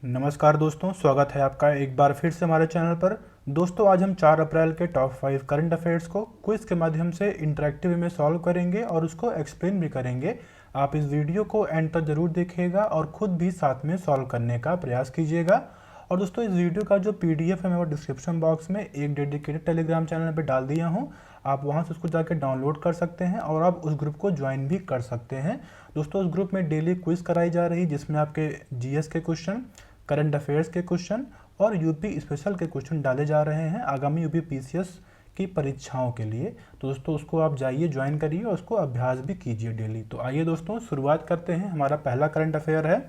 नमस्कार दोस्तों, स्वागत है आपका एक बार फिर से हमारे चैनल पर। दोस्तों, आज हम 4 अप्रैल के टॉप 5 करंट अफेयर्स को क्विज के माध्यम से इंटरेक्टिव में सॉल्व करेंगे और उसको एक्सप्लेन भी करेंगे। आप इस वीडियो को एंड तक जरूर देखिएगा और खुद भी साथ में सॉल्व करने का प्रयास कीजिएगा। और दोस्तों, इस वीडियो का जो पीडीएफ है मैं वो डिस्क्रिप्शन बॉक्स में एक डेडिकेटेड टेलीग्राम चैनल पर डाल दिया हूँ। आप वहाँ से उसको जाकर डाउनलोड कर सकते हैं और आप उस ग्रुप को ज्वाइन भी कर सकते हैं। दोस्तों, उस ग्रुप में डेली क्विज कराई जा रही जिसमें आपके जीएस के क्वेश्चन, करंट अफेयर्स के क्वेश्चन और यूपी स्पेशल के क्वेश्चन डाले जा रहे हैं आगामी यूपी पीसीएस की परीक्षाओं के लिए। तो दोस्तों, उसको आप जाइए, ज्वाइन करिए और उसको अभ्यास भी कीजिए डेली। तो आइए दोस्तों, शुरुआत करते हैं। हमारा पहला करंट अफेयर है,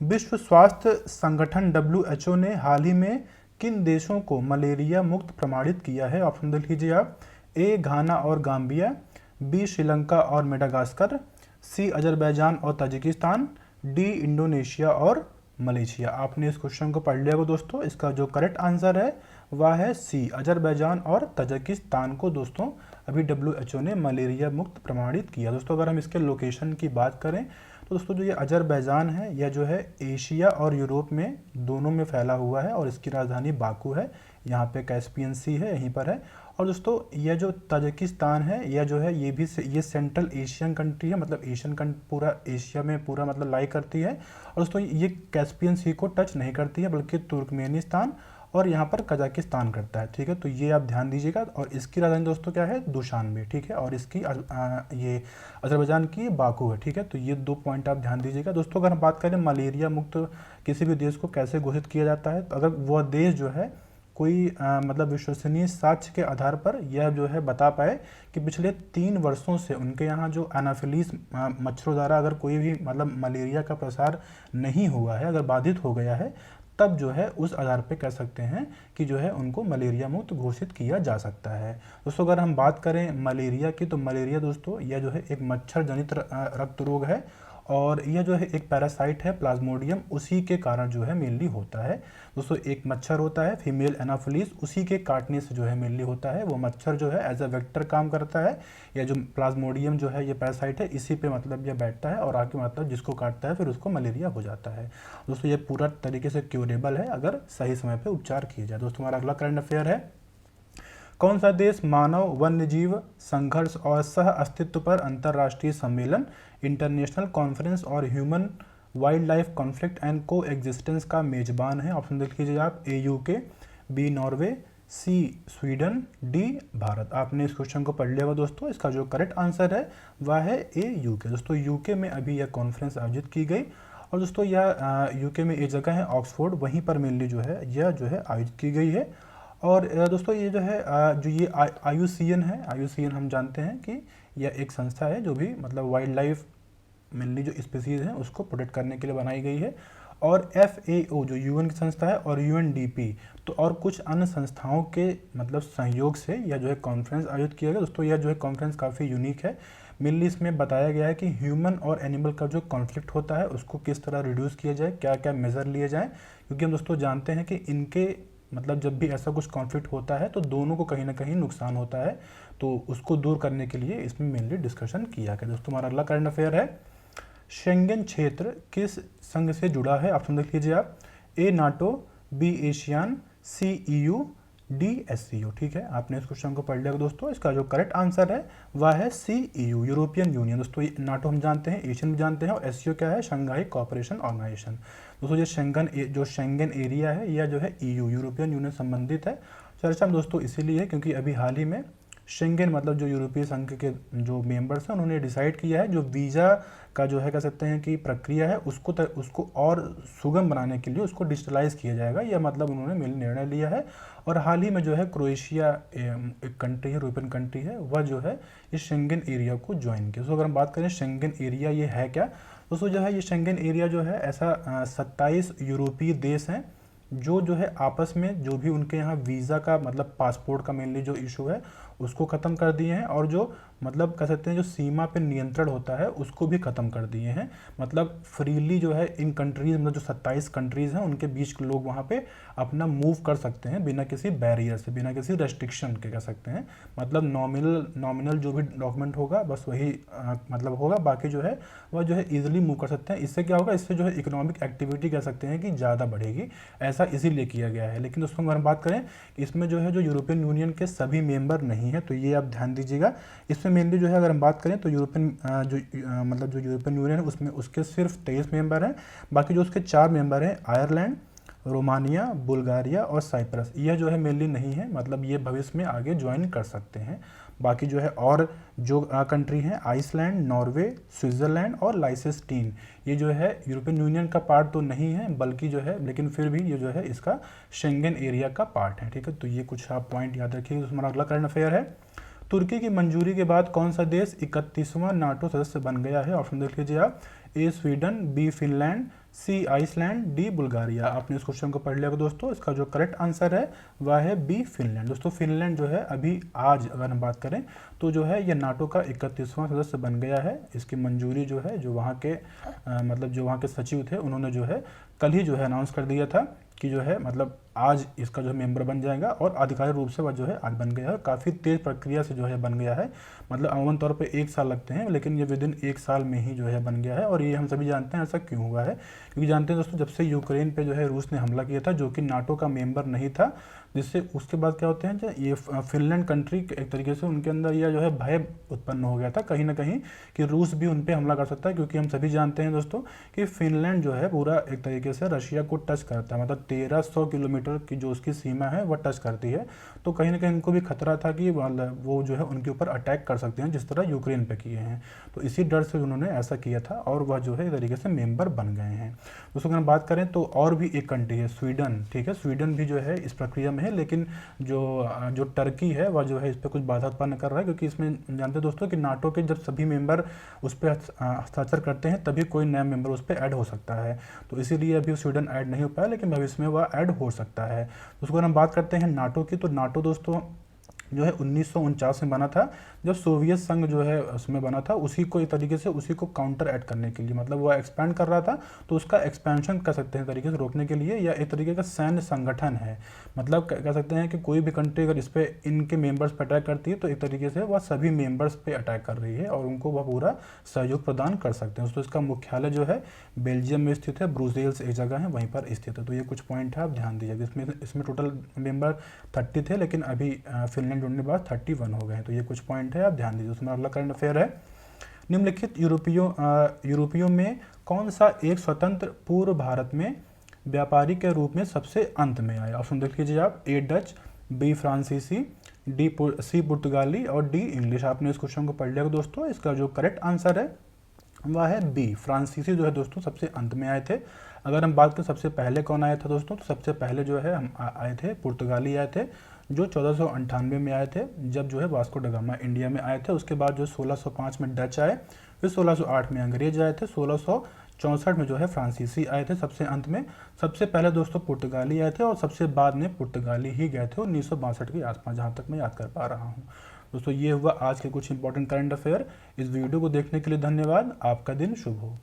विश्व स्वास्थ्य संगठन WHO ने हाल ही में किन देशों को मलेरिया मुक्त प्रमाणित किया है? ऑप्शन देख लीजिए आप। ए घाना और गाम्बिया, बी श्रीलंका और मेडागास्कर, सी अजरबैजान और ताजिकिस्तान, डी इंडोनेशिया और मलेशिया। आपने इस क्वेश्चन को पढ़ लिया हो दोस्तों। इसका जो करेक्ट आंसर है वह है सी, अजरबैजान और ताजिकिस्तान को दोस्तों अभी WHO ने मलेरिया मुक्त प्रमाणित किया। दोस्तों, अगर हम इसके लोकेशन की बात करें तो दोस्तों जो ये अजरबैजान है यह जो है एशिया और यूरोप में दोनों में फैला हुआ है और इसकी राजधानी बाकू है। यहाँ पे कैस्पियन सी है, यहीं पर है। और दोस्तों, यह जो ताजिकिस्तान है यह जो है ये सेंट्रल एशियन कंट्री है, मतलब एशियन पूरा एशिया में पूरा मतलब लाई करती है। और दोस्तों, ये कैस्पियन सी को टच नहीं करती है बल्कि तुर्कमेनिस्तान और यहाँ पर कजाकिस्तान करता है। ठीक है, तो ये आप ध्यान दीजिएगा। और इसकी राजधानी दोस्तों क्या है? दुशानबे। ठीक है, और इसकी ये अजरबैजान की बाकू है। ठीक है, तो ये 2 पॉइंट आप ध्यान दीजिएगा। दोस्तों, अगर हम बात करें मलेरिया मुक्त किसी भी देश को कैसे घोषित किया जाता है, तो अगर वह देश जो है कोई मतलब विश्वसनीय साक्ष्य के आधार पर यह जो है बता पाए कि पिछले 3 वर्षों से उनके यहाँ जो एनाफिलीज मच्छरों द्वारा अगर कोई भी मतलब मलेरिया का प्रसार नहीं हुआ है, अगर बाधित हो गया है, तब जो है उस आधार पे कह सकते हैं कि जो है उनको मलेरिया मुक्त घोषित किया जा सकता है। दोस्तों, अगर हम बात करें मलेरिया की, तो मलेरिया दोस्तों यह जो है एक मच्छर जनित रक्त रोग है और यह जो है एक पैरासाइट है प्लाज्मोडियम, उसी के कारण जो है मेनली होता है। दोस्तों, एक मच्छर होता है फीमेल एनाफिलीज, उसी के काटने से जो है मेनली होता है। वो मच्छर जो है एज अ वेक्टर काम करता है। या जो प्लाज्मोडियम जो है ये पैरासाइट है, इसी पे मतलब यह बैठता है और आके मतलब जिसको काटता है फिर उसको मलेरिया हो जाता है। दोस्तों, ये पूरा तरीके से क्यूरेबल है अगर सही समय पे उपचार किया जाए। दोस्तों, हमारा अगला करंट अफेयर है, कौन सा देश मानव वन्यजीव संघर्ष और सह अस्तित्व पर अंतर्राष्ट्रीय सम्मेलन इंटरनेशनल कॉन्फ्रेंस और human wild life conflict and को एग्जिस्टेंस का मेजबान है? ऑप्शन देख लीजिए आप। ए यूके, बी नॉर्वे, सी स्वीडन, डी भारत। आपने इस क्वेश्चन को पढ़ लिया होगा दोस्तों। इसका जो करेक्ट आंसर है वह है ए यूके। दोस्तों, यूके में अभी यह कॉन्फ्रेंस आयोजित की गई और दोस्तों यह यूके में एक जगह है ऑक्सफोर्ड, वहीं पर मेनली जो है यह जो है आयोजित की गई है। और दोस्तों, ये जो है जो ये IUCN है, IUCN हम जानते हैं कि यह एक संस्था है जो भी मतलब वाइल्ड लाइफ मेनली जो स्पीसीज हैं उसको प्रोटेक्ट करने के लिए बनाई गई है। और FAO जो UN की संस्था है और UNDP तो और कुछ अन्य संस्थाओं के मतलब सहयोग से यह जो है कॉन्फ्रेंस आयोजित किया गया। दोस्तों, यह जो है कॉन्फ्रेंस काफ़ी यूनिक है। मेनली इसमें बताया गया है कि ह्यूमन और एनिमल का जो कॉन्फ्लिक्ट होता है उसको किस तरह रिड्यूस किया जाए, क्या क्या मेजर लिए जाएँ, क्योंकि हम दोस्तों जानते हैं कि इनके मतलब जब भी ऐसा कुछ कॉन्फ्लिक्ट होता है तो दोनों को कहीं ना कहीं नुकसान होता है, तो उसको दूर करने के लिए इसमें मेनली डिस्कशन किया गया। दोस्तों, हमारा अगला करंट अफेयर है, शेंगेन क्षेत्र किस संघ से जुड़ा है? ऑप्शन देख लीजिए आप। ए नाटो, बी एशियान, सी EU, डी SCO। ठीक है, आपने इस क्वेश्चन को पढ़ लिया दोस्तों। इसका जो करेक्ट आंसर है वह है सी EU, यूरोपियन यूनियन। दोस्तों, नाटो हम जानते हैं, एशियन भी जानते हैं और SCO क्या है? Shanghai cooperation organisation. दोस्तों, जो शेंगन एरिया है यह जो है EU, यूरोपियन यूनियन संबंधित है। चर्चा में दोस्तों इसीलिए है क्योंकि अभी हाल ही में शेंगेन मतलब जो यूरोपीय संघ के जो मेंबर्स हैं उन्होंने डिसाइड किया है जो वीज़ा का जो है कह सकते हैं कि प्रक्रिया है उसको और सुगम बनाने के लिए उसको डिजिटलाइज किया जाएगा। यह मतलब उन्होंने निर्णय लिया है। और हाल ही में जो है क्रोएशिया एक कंट्री है, यूरोपियन कंट्री है, वह जो है इस शेंगेन एरिया को ज्वाइन किया। तो अगर हम बात करें शेंगेन एरिया ये है क्या, दोस्तों जो है ये शेंगेन एरिया जो है ऐसा 27 यूरोपीय देश हैं जो है आपस में जो भी उनके यहाँ वीज़ा का मतलब पासपोर्ट का मेनली जो इशू है उसको ख़त्म कर दिए हैं, और जो मतलब कह सकते हैं जो सीमा पे नियंत्रण होता है उसको भी ख़त्म कर दिए हैं। मतलब फ्रीली जो है इन कंट्रीज़, मतलब जो 27 कंट्रीज़ हैं उनके बीच लोग वहाँ पे अपना मूव कर सकते हैं बिना किसी बैरियर से, बिना किसी रेस्ट्रिक्शन के कह सकते हैं। मतलब नॉमिनल जो भी डॉक्यूमेंट होगा बस वही मतलब होगा, बाकी जो है वह जो है ईजिली मूव कर सकते हैं। इससे क्या होगा, इससे जो है इकोनॉमिक एक्टिविटी कह सकते हैं कि ज़्यादा बढ़ेगी, ऐसा इसीलिए किया गया है। लेकिन दोस्तों अगर हम बात करें इसमें जो है जो यूरोपियन यूनियन के सभी मेंबर नहीं है, तो ये आप ध्यान दीजिएगा। इसमें मेनली जो है अगर हम बात करें तो मतलब जो यूरोपियन यूनियन है उसमें उसके सिर्फ 23 मेंबर हैं। बाकी जो उसके 4 मेंबर हैं आयरलैंड, रोमानिया, बुल्गारिया और साइप्रस, यह जो है मेनली नहीं है, मतलब ये भविष्य में आगे ज्वाइन कर सकते हैं। बाकी जो है और जो कंट्री हैं आइसलैंड, नॉर्वे, स्विट्ज़रलैंड और लाइसेस्टीन, ये जो है यूरोपियन यूनियन का पार्ट तो नहीं है, बल्कि जो है लेकिन फिर भी ये जो है इसका शेंगन एरिया का पार्ट है। ठीक है, तो ये कुछ आप पॉइंट याद रखिए। हमारा अगला करंट अफेयर है, तुर्की की मंजूरी के बाद कौन सा देश 31वां नाटो सदस्य बन गया है? ऑप्शन देख लीजिए आप, ए स्वीडन, बी फिनलैंड, सी आइसलैंड, डी बुल्गारिया। आपने इस क्वेश्चन को पढ़ लिया दोस्तों, इसका जो करेक्ट आंसर है वह है बी फिनलैंड। दोस्तों फिनलैंड जो है अभी आज अगर हम बात करें तो जो है ये नाटो का 31वां सदस्य बन गया है। इसकी मंजूरी जो है जो वहाँ के मतलब जो वहाँ के सचिव थे उन्होंने जो है कल ही जो है अनाउंस कर दिया था कि जो है मतलब आज इसका जो है मेंबर बन जाएगा, और आधिकारिक रूप से वह जो है आज बन गया है। काफ़ी तेज़ प्रक्रिया से जो है बन गया है, मतलब अमूमन तौर पे 1 साल लगते हैं, लेकिन ये विदिन 1 साल में ही जो है बन गया है। और ये हम सभी जानते हैं ऐसा क्यों हुआ है, क्योंकि जानते हैं दोस्तों जब से यूक्रेन पे जो है रूस ने हमला किया था, जो कि नाटो का मेंबर नहीं था, जिससे उसके बाद क्या होते हैं जो ये फिनलैंड कंट्री एक तरीके से उनके अंदर यह जो है भय उत्पन्न हो गया था कहीं ना कहीं कि रूस भी उन पे हमला कर सकता है, क्योंकि हम सभी जानते हैं दोस्तों कि फिनलैंड जो है पूरा एक तरीके से रशिया को टच करता है, मतलब 1300 किलोमीटर की जो उसकी सीमा है वह टच करती है। तो कहीं ना कहीं उनको भी खतरा था कि वो जो है उनके ऊपर अटैक कर सकते हैं, जिस तरह यूक्रेन पे किए हैं। तो इसी डर से उन्होंने ऐसा किया था, और वह जो है एक तरीके से मेंबर बन गए हैं। दोस्तों अगर हम बात करें तो और भी एक कंट्री है स्वीडन। ठीक है, स्वीडन भी जो है इस प्रक्रिया में है, लेकिन जो टर्की है वह जो है इस पर कुछ बाधा उत्पन्न कर रहा है, क्योंकि इसमें जानते हैं दोस्तों कि नाटो के जब सभी मेंबर उस पर हस्ताक्षर करते हैं तभी कोई नया मेंबर उस पर ऐड हो सकता है। तो इसीलिए अभी स्वीडन ऐड नहीं हो पाया, लेकिन भविष्य में वह ऐड हो सकता है। उसको अगर हम बात करते हैं नाटो की, तो नाटो दोस्तों जो है 1949 में बना था, जब सोवियत संघ जो है उसमें बना था, उसी को एक तरीके से उसी को काउंटर ऐड करने के लिए, मतलब वो एक्सपैंड कर रहा था, तो उसका एक्सपेंशन कर सकते हैं तरीके से रोकने के लिए, या एक तरीके का सैन्य संगठन है। मतलब कह सकते हैं कि कोई भी कंट्री अगर इस पर इनके मेंबर्स पर अटैक करती है तो एक तरीके से वह सभी मेंबर्स पे अटैक कर रही है, और उनको वह पूरा सहयोग प्रदान कर सकते हैं। तो इसका मुख्यालय जो है बेल्जियम में स्थित है, ब्रुसेल्स एक जगह है वहीं पर स्थित है। तो ये कुछ पॉइंट है, आप ध्यान दीजिए। इसमें टोटल मेंबर 30 थे, लेकिन अभी फिनलैंड जुड़ने के बाद 31 हो गए हैं। तो ये कुछ पॉइंट है, आप ध्यान दीजिए। उसमें अगला करंट अफेयर है, निम्नलिखित यूरोपियों में कौन सा एक स्वतंत्र पूर्व भारत में व्यापारी के रूप में सबसे अंत में आया? ऑप्शन देख लीजिए आप, ए डच, बी फ्रांसीसी, सी पुर्तगाली और डी इंग्लिश। आपने इस क्वेश्चन को पढ़ लिया दोस्तों, इसका जो करेक्ट आंसर है वह है बी फ्रांसीसी जो है दोस्तों सबसे अंत में आए थे। अगर हम बात करें सबसे पहले कौन आया था दोस्तों, तो सबसे पहले जो है हम आए थे पुर्तगाली आए थे, जो 1498 में आए थे, जब जो है वास्को ड गामा इंडिया में आए थे। उसके बाद जो 1605 में डच आए, फिर 1608 में अंग्रेज आए थे, 1664 में जो है फ्रांसीसी आए थे सबसे अंत में। सबसे पहले दोस्तों पुर्तगाली आए थे, और सबसे बाद में पुर्तगाली ही गए थे 1962 के आसपास, जहाँ तक मैं याद कर पा रहा हूँ। दोस्तों ये हुआ आज के कुछ इंपॉर्टेंट करंट अफेयर। इस वीडियो को देखने के लिए धन्यवाद। आपका दिन शुभ हो।